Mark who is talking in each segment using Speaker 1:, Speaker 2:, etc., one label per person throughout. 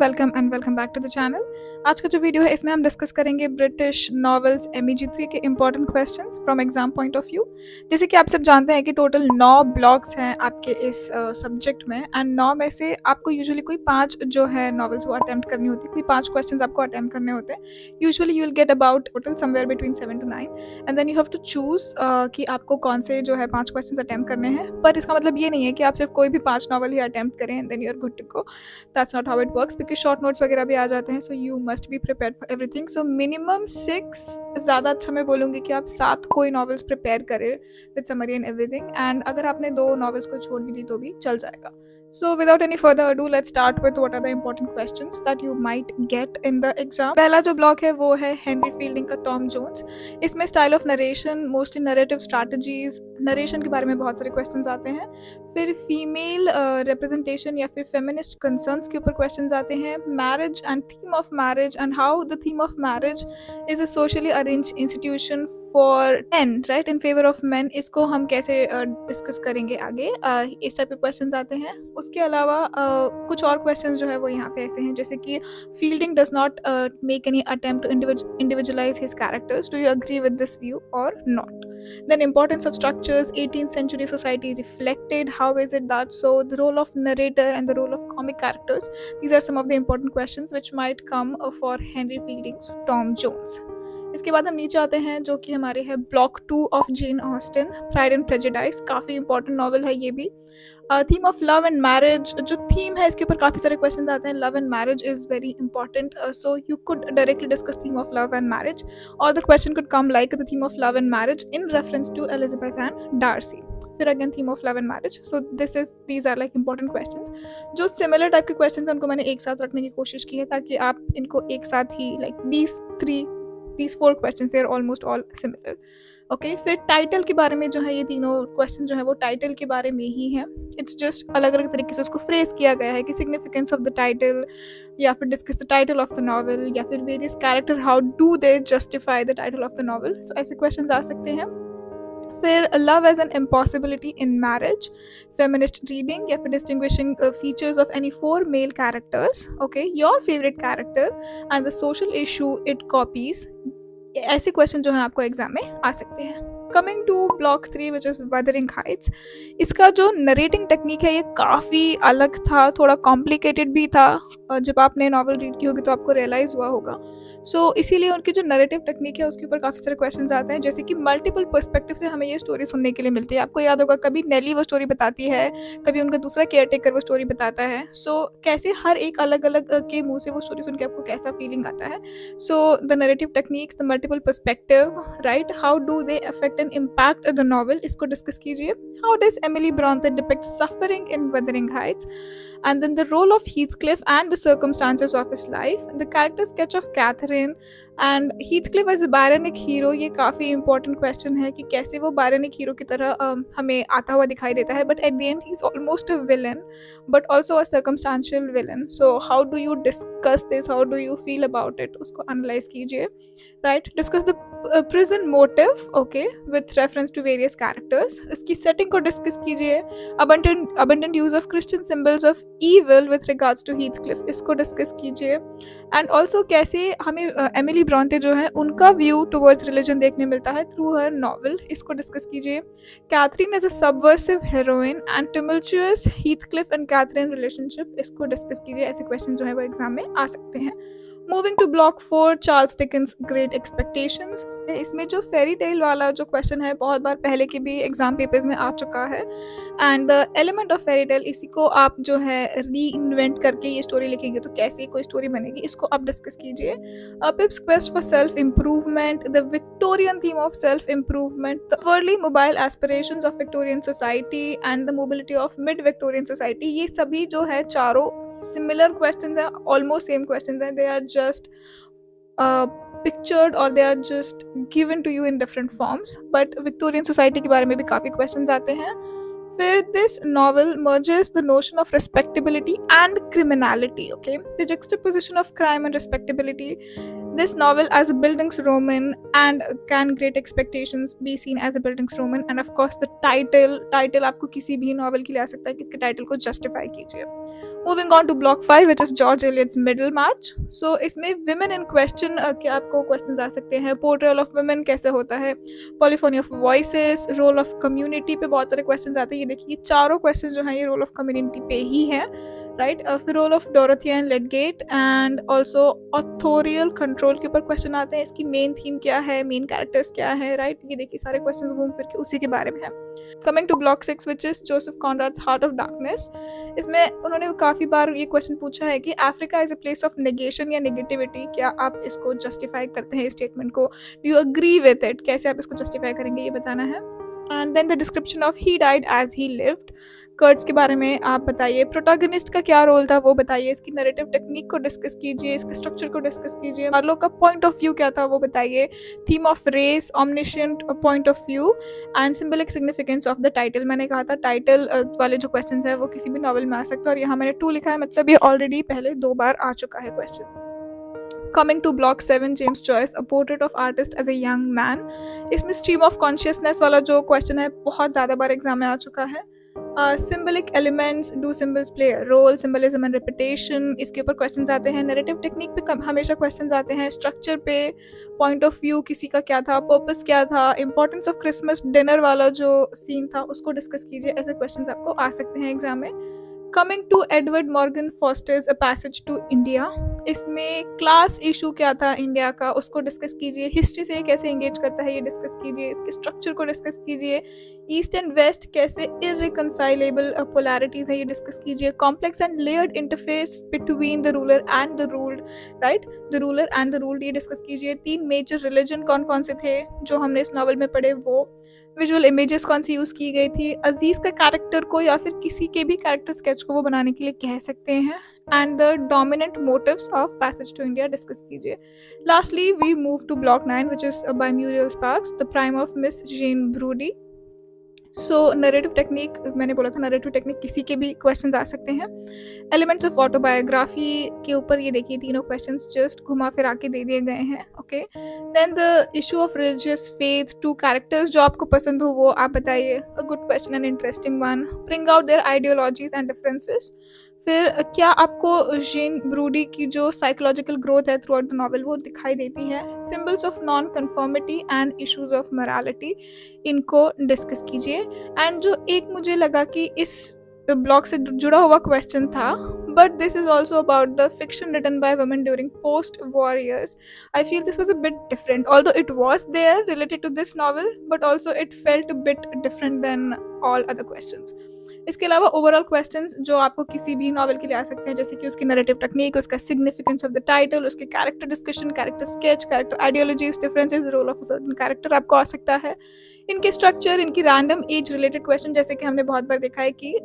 Speaker 1: Welcome back to the channel. आज का जो वीडियो है इसमें हम डिस्कस करेंगे ब्रिटिश नॉवेल्स MEG3 के important questions from exam point of view. जैसे कि आप सब जानते हैं कि टोटल 9 ब्लॉक्स हैं आपके इस सब्जेक्ट में, एंड 9 में से आपको यूजुअली कोई 5 जो है नॉवेल्स वो अटैम्प्ट करनी होती है, कोई 5 क्वेश्चंस आपको अटैम्प्ट करने होते हैं। Usually you will get about total somewhere between 7 to 9 and then you have to choose कि आपको कौन से जो है 5 क्वेश्चंस अटैम्प्ट करने हैं। पर इसका मतलब ये नहीं है कि आप सिर्फ कोई भी 5 नॉवल ही अटैम्प्ट करें and then you are good to go. That's not how it works, because short notes वगैरह भी आ जाते हैं, so you must be prepare for everything. So minimum 6, ज़्यादा अच्छा मैं बोलूँगी कि आप 7 कोई नॉवेल्स प्रिपेयर करें with summary and everything, and अगर आपने 2 नॉवेल्स को छोड़ भी दी तो भी चल जाएगा। So without any further ado, let's start with what are the important questions that you might get in the exam. पहला जो ब्लॉक है वो है हेनरी फील्डिंग का टॉम जोन्स। इसमें style of narration, mostly narrative strategies, narration के बारे में बहुत सारे क्वेश्चंस आते हैं। फिर फीमेल रिप्रेजेंटेशन या फिर फेमिनिस्ट कंसर्न्स के ऊपर क्वेश्चंस आते हैं। Marriage and theme of marriage and how the theme of marriage is a socially arrange institution for men, right, in favour of men। इसको हम कैसे डिस्कस करेंगे आगे, इस टाइप के क्वेश्चंस आते हैं। उसके अलावा कुछ और क्वेश्चंस जो है वो यहाँ पे ऐसे हैं, जैसे कि Fielding does not make any attempt to individualize his characters, do you agree with this view और not? Then importance of structures, 18th century society reflected, how is it that so, the role of narrator and the role of comic characters. These are some of the important questions which might come for Henry Fielding's Tom Jones. इसके बाद हम नीचे आते हैं जो कि हमारे है block 2 of Jane Austen, Pride and Prejudice. काफ़ी इंपॉर्टेंट नॉवल है ये भी। Theme of love and marriage, जो थीम है इसके ऊपर काफ़ी सारे क्वेश्चन आते हैं। Love and marriage is very important, so you could directly discuss theme of love and marriage, और the question could come like the theme of love and marriage in reference to Elizabeth and Darcy. फिर again theme of love and marriage. So these are like important questions. जो similar type के questions हैं उनको मैंने एक साथ रखने की कोशिश की है ताकि आप इनको एक साथ ही like these 4 questions, they are almost all similar. Okay, फिर टाइटल के बारे में जो है ये तीनों क्वेश्चन जो है वो टाइटल के बारे में ही है। इट्स जस्ट अलग अलग तरीके से उसको फ्रेज किया गया है कि सिग्निफिकेंस ऑफ द टाइटल, या फिर discuss the title of the novel, या फिर various character, how do they justify the title of the novel. So ऐसे क्वेश्चन आ सकते हैं। फिर love as an impossibility in marriage, feminist reading, या फिर distinguishing features of any 4 male characters, okay, your favourite character and the social issue it copies. ऐसे question जो है आपको एग्जाम में आ सकते हैं। Coming to block 3 which is Wuthering Heights, इसका जो नरेटिंग टेक्निक है ये काफ़ी अलग था, थोड़ा कॉम्प्लिकेटेड भी था। जब आपने नॉवल रीड की होगी तो आपको रियलाइज़ हुआ होगा। सो इसीलिए उनकी जो नरेटिव टेक्निक है उसके ऊपर काफ़ी सारे क्वेश्चंस आते हैं, जैसे कि मल्टीपल पर्सपेक्टिव से हमें ये स्टोरी सुनने के लिए मिलती है। आपको याद होगा कभी नेली वो स्टोरी बताती है, कभी उनका दूसरा केयर टेकर वो स्टोरी बताता है। सो कैसे हर एक अलग अलग के मुँह से वो स्टोरी सुन के आपको कैसा फीलिंग आता है। So the narrative techniques, the multiple perspective, right, how do they affect and impact the novel, इसको डिस्कस कीजिए। How does Emily Brontë depict suffering in Wuthering Heights, and then the role of Heathcliff and the circumstances of his life, the character sketch of Catherine and Heathcliff as a Byronic hero। ये काफ़ी important question है कि कैसे वो Byronic hero की तरह हमें आता हुआ दिखाई देता है, but at the end he's almost a villain but also a circumstantial villain। So how do you discuss this, how do you feel about it, उसको analyze कीजिए, right? Discuss the prison motive, okay, with reference to various characters। इसकी setting को discuss कीजिए। abundant use of Christian symbols of evil with regards to Heathcliff, इसको discuss कीजिए। And also कैसे हमें Emily ब्रॉन्ते जो है उनका व्यू टुवर्ड्स रिलीजन देखने मिलता है थ्रू हर नॉवल, इसको डिस्कस कीजिए। Catherine as a subversive heroine and tumultuous Heathcliff and Catherine relationship, इसको डिस्कस कीजिए। ऐसे क्वेश्चन जो है वो एग्जाम में आ सकते हैं। Moving to block 4, Charles Dickens Great Expectations. इसमें जो फेरी टेल वाला जो क्वेश्चन है बहुत बार पहले के भी एग्जाम पेपर्स में आ चुका है, and the element of fairy tale, इसी को आप जो है री इन्वेंट करके ये स्टोरी लिखेंगे तो कैसी कोई स्टोरी बनेगी, इसको आप डिस्कस कीजिए। Pip's quest for self improvement, the Victorian theme of self improvement, the worldly mobile aspirations of Victorian society and the mobility of mid Victorian society. ये सभी जो है चारों सिमिलर क्वेश्चंस हैं, ऑलमोस्ट सेम क्वेश्चंस हैं, they are just pictured or they are just given to you in different forms, but Victorian society के बारे में भी काफ़ी questions आते हैं। फिर this novel merges the notion of respectability and criminality, okay, the juxtaposition of crime and respectability, this novel as a Bildungsroman and can Great Expectations be seen as a Bildungsroman, and of course the title आपको किसी भी novel के लिए आ सकता है कि इसके title को justify कीजिए। Moving on to block 5 which is George Eliot's Middlemarch. सो इसमें विमेन इन क्वेश्चन के आपको क्वेश्चन आ सकते हैं। पोर्ट्रेयल ऑफ वुमेन कैसे होता है, polyphony of voices, role of community पे बहुत सारे क्वेश्चन आते हैं। ये देखिए चारों क्वेश्चन जो हैं ये रोल ऑफ कम्युनिटी पे ही हैं, राइट। फिर role of Dorothea and Lydgate and also authorial control के ऊपर क्वेश्चन आते हैं। इसकी मेन थीम क्या है, मेन कैरेक्टर्स क्या है, राइट। ये देखिए सारे क्वेश्चन घूम फिर के उसी के बारे में है। Coming to block 6 which is Joseph Conrad's Heart of Darkness. इसमें उन्होंने काफ़ी बार ये क्वेश्चन पूछा है कि Africa is a place of negation या नेगेटिविटी। क्या आप इसको जस्टिफाई करते हैं, स्टेटमेंट को, do you agree with it, कैसे आप इसको जस्टिफाई करेंगे ये बताना है। And then the description of he died as he lived. Kurtz के बारे में आप बताइए। प्रोटैगनिस्ट का क्या रोल था वो बताइए। इसकी नैरेटिव टेक्निक को डिस्कस कीजिए, इसके स्ट्रक्चर को डिस्कस कीजिए। मार्लो का पॉइंट ऑफ व्यू क्या था वो बताइए। Theme of race, omniscient point of view and symbolic significance of the title. मैंने कहा था टाइटल वाले जो क्वेश्चन है वो किसी भी नॉवल में आ सकता है, और यहाँ मैंने 2 लिखा है, मतलब ये ऑलरेडी पहले 2 बार आ चुका है question. Coming to block 7, James Joyce, a portrait of artist as a young man। इसमें स्ट्रीम ऑफ कॉन्शियसनेस वाला जो क्वेश्चन है बहुत ज़्यादा बार एग्जाम में आ चुका है। Symbolic elements, do symbols play a role, symbolism and repetition, इसके ऊपर क्वेश्चंस आते हैं। नैरेटिव टेक्निक पे हमेशा क्वेश्चंस आते हैं। स्ट्रक्चर पे, पॉइंट ऑफ व्यू किसी का क्या था, पर्पस क्या था, इंपॉर्टेंस ऑफ क्रिसमस डिनर वाला जो सीन था उसको डिस्कस कीजिए। ऐसे क्वेश्चंस आपको आ सकते हैं एग्जाम में। Coming to Edward Morgan Forster's a passage to India. इसमें क्लास इशू क्या था इंडिया का उसको डिस्कस कीजिए। हिस्ट्री से कैसे एंगेज करता है ये डिस्कस कीजिए। इसके स्ट्रक्चर को डिस्कस कीजिए। ईस्ट एंड वेस्ट कैसे इररिकंसाइलेबल पोलैरिटीज है ये डिस्कस कीजिए। Complex and layered interface between the ruler and the ruled, right, the ruler and the ruled, ये डिस्कस कीजिए। 3 मेजर रिलीजन कौन कौन से थे जो हमने इस नॉवल में पढ़े वो। विजुअल इमेजेस कौन सी यूज़ की गई थी। अजीज़ का कैरेक्टर को या फिर किसी के भी कैरेक्टर स्केच को वो बनाने के लिए कह सकते हैं। And the dominant motives of Passage to India discuss कीजिए। Lastly we move to block 9 which is by Muriel Sparks, the prime of Miss Jean Brodie. So narrative technique, मैंने बोला था नरेटिव टेक्निक किसी के भी क्वेश्चंस आ सकते हैं। Elements of autobiography के ऊपर ये देखिए तीनों क्वेश्चंस जस्ट घुमा फिरा के दे दिए गए हैं, okay. Then the issue of religious faith, 2 characters जो आपको पसंद हो वो आप बताइए, a good question and interesting one. Bring out their ideologies and differences. फिर क्या आपको जेन ब्रूडी की जो साइकोलॉजिकल ग्रोथ है थ्रू आउट द नॉवल वो दिखाई देती है। Symbols of non conformity and issues of morality, इनको डिस्कस कीजिए। एंड जो एक मुझे लगा कि इस ब्लॉग से जुड़ा हुआ क्वेश्चन था, but this is also about the fiction written by women during post war years. I feel this was a bit different, although it was there related to this novel, but also it felt a bit different than all other questions. इसके अलावा overall questions जो आपको किसी भी novel के लिए आ सकते हैं, जैसे कि उसकी नैरेटिव टेक्निक, उसका सिग्निफिकेंस ऑफ द टाइटल, उसके character discussion, character sketch, character ideologies, differences, role of a certain character आपको आ सकता है। इनके स्ट्रक्चर, इनकी रैंडम एज रिलेटेड क्वेश्चन, जैसे कि हमने बहुत बार देखा है कि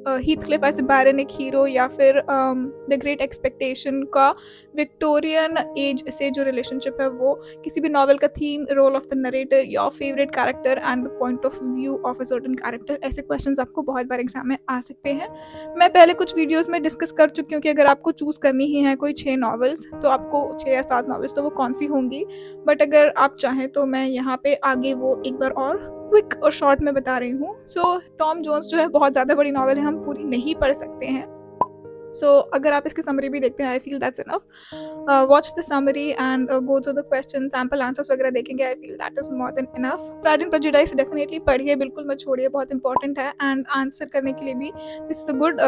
Speaker 1: हीथक्लिफ एज ए बैरन एक हीरो, या फिर द ग्रेट एक्सपेक्टेशन का विक्टोरियन एज से जो रिलेशनशिप है वो, किसी भी नॉवल का theme, role of the narrator, your favourite character and the point of view of a certain character, ऐसे क्वेश्चंस आपको बहुत बार एग्जाम में आ सकते हैं। मैं पहले कुछ वीडियोस में डिस्कस कर चुकी हूँ कि अगर आपको चूज़ करनी ही है कोई 6 नॉवेल्स तो आपको 6 या 7 नॉवेल्स तो वो कौन सी होंगी, बट अगर आप चाहें तो मैं यहाँ पे आगे वो एक बार और क्विक और शॉर्ट में बता रही हूँ। सो टॉम जोन्स जो है बहुत ज़्यादा बड़ी नॉवल है, हम पूरी नहीं पढ़ सकते हैं। सो अगर आप इसकी समरी भी देखते हैं, I feel that's enough. Watch the summary and go through the question, sample answers वगैरह देखेंगे, I feel that is more than enough. Pride and prejudice definitely पढ़िए, बिल्कुल मत छोड़िए, बहुत इंपॉर्टेंट है। एंड आंसर करने के लिए भी this is a good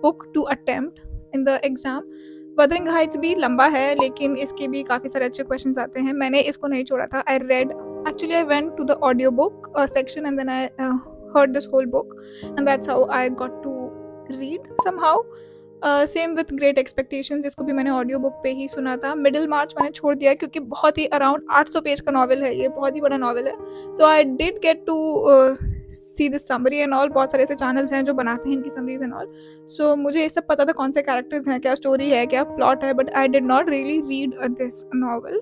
Speaker 1: book to attempt in the exam. Wuthering Heights भी लंबा है लेकिन इसके भी काफ़ी सारे अच्छे क्वेश्चंस आते हैं। मैंने इसको नहीं छोड़ा था, I read, actually I went to the audiobook section and then I heard this whole book and that's how I got to read somehow. Same with great expectations, इसको भी मैंने ऑडियो बुक पे ही सुना था। मिडिल मार्च मैंने छोड़ दिया क्योंकि बहुत ही अराउंड 800 पेज का नॉवल है, ये बहुत ही बड़ा नॉवल है। So I did get to see this summary and all, बहुत सारे ऐसे चैनल्स हैं जो बनाते हैं इनकी समरीज एंड ऑल। सो मुझे ये सब पता था कौन से कैरेक्टर्स हैं, क्या स्टोरी है, क्या प्लॉट है, but I did not really read this novel.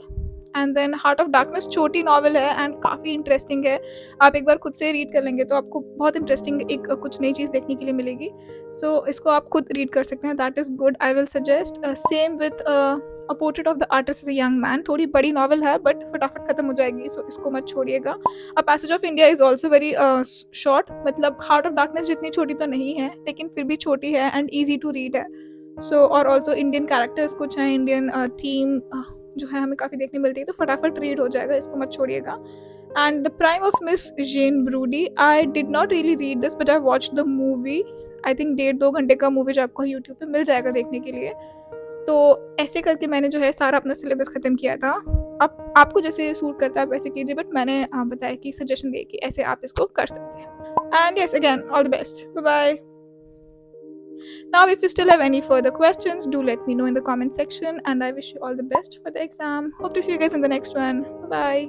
Speaker 1: And then Heart of Darkness छोटी नॉवल है एंड काफ़ी इंटरेस्टिंग है। आप एक बार खुद से रीड कर लेंगे तो आपको बहुत इंटरेस्टिंग एक कुछ नई चीज़ देखने के लिए मिलेगी। सो इसको आप खुद रीड कर सकते हैं, that is good, I will suggest. Same with a portrait of the artist is a young man, थोड़ी बड़ी नॉवल है बट फटाफट खत्म हो जाएगी, सो इसको मत छोड़िएगा। A passage of India is also very short, मतलब हार्ट ऑफ डार्कनेस जितनी छोटी तो नहीं है लेकिन फिर भी छोटी है एंड ईजी टू रीड है। सो और ऑल्सो इंडियन कैरेक्टर्स कुछ हैं, इंडियन थीम जो है हमें काफ़ी देखने मिलती है, तो फटाफट रीड हो जाएगा, इसको मत छोड़िएगा। And the prime of Miss Jean Brodie, I did not really read this but I watch the movie. I think 1.5-2 घंटे का मूवी जो आपको यूट्यूब पे मिल जाएगा देखने के लिए। तो ऐसे करके मैंने जो है सारा अपना सिलेबस ख़त्म किया था। अब आपको जैसे सूट करता है आप वैसे कीजिए, बट मैंने बताया कि सजेशन दिए कि ऐसे आप इसको कर सकते हैं। And yes, again all the best, bye bye. Now, if you still have any further questions, do let me know in the comment section, and I wish you all the best for the exam. Hope to see you guys in the next one. Bye bye.